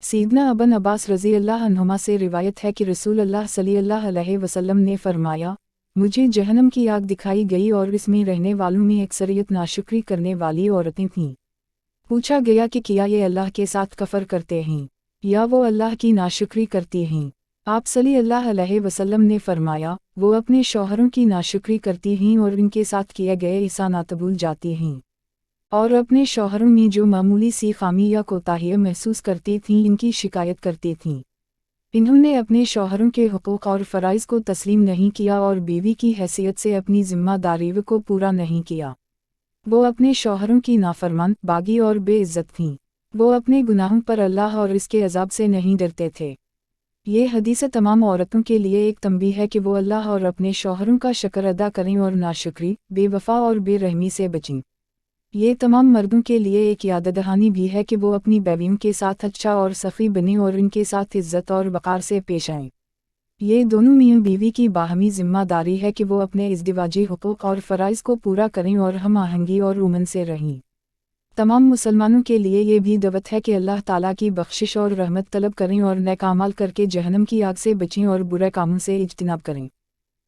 सैयदना इब्न अब्बास रज़ी अल्लाह अन्हुमा से रिवायत है कि रसूल अल्लाह सल्लल्लाहु अलैहि वसल्लम ने फरमाया, मुझे जहन्नम की आग दिखाई गई और इसमें रहने वालों में अक्सरियत नाशुक्री करने वाली औरतें थीं। पूछा गया कि क्या ये अल्लाह के साथ कफर करते हैं या वो अल्लाह की नाशुक्री करती हैं? आप सल्लल्लाहु अलैहि वसल्लम ने फरमाया, वो अपने शौहरों की नाशुक्री करती हैं और इनके साथ किए गए एहसानात भूल जाती हैं, और अपने शौहरों में जो मामूली सी खामी या कोताही महसूस करती थीं इनकी शिकायत करती थीं। इन्होंने अपने शौहरों के हुकूक और फ़राइज़ को तस्लीम नहीं किया और बीवी की हैसियत से अपनी ज़िम्मेदारी को पूरा नहीं किया। वो अपने शौहरों की नाफरमान, बागी और बेइज्जत थीं। वो अपने गुनाहों पर अल्लाह और इसके अज़ाब से नहीं डरते थे। ये हदीस तमाम औरतों के लिए एक तंबीह है कि वो अल्लाह और अपने शौहरों का शुक्र अदा करें और नाशुक्री, बेवफा और बेरहमी से बचें। ये तमाम मर्दों के लिए एक याद दहानी भी है कि वो अपनी बीवियों के साथ अच्छा और सफ़ी बनें और इनके साथ इज़्ज़त और वक़ार से पेश आएं। ये दोनों मियाँ बीवी की बाहमी ज़िम्मेदारी है कि वो अपने इज़्दिवाजी हुकूक और फ़राइज़ को पूरा करें और हम आहंगी और उमन से रहें। तमाम मुसलमानों के लिए ये भी दावत है कि अल्लाह ताला की बख्शिश और रहमत तलब करें और नेक अमाल करके जहन्नम की आग से बचें और बुरे कामों से इज्तिनाब करें।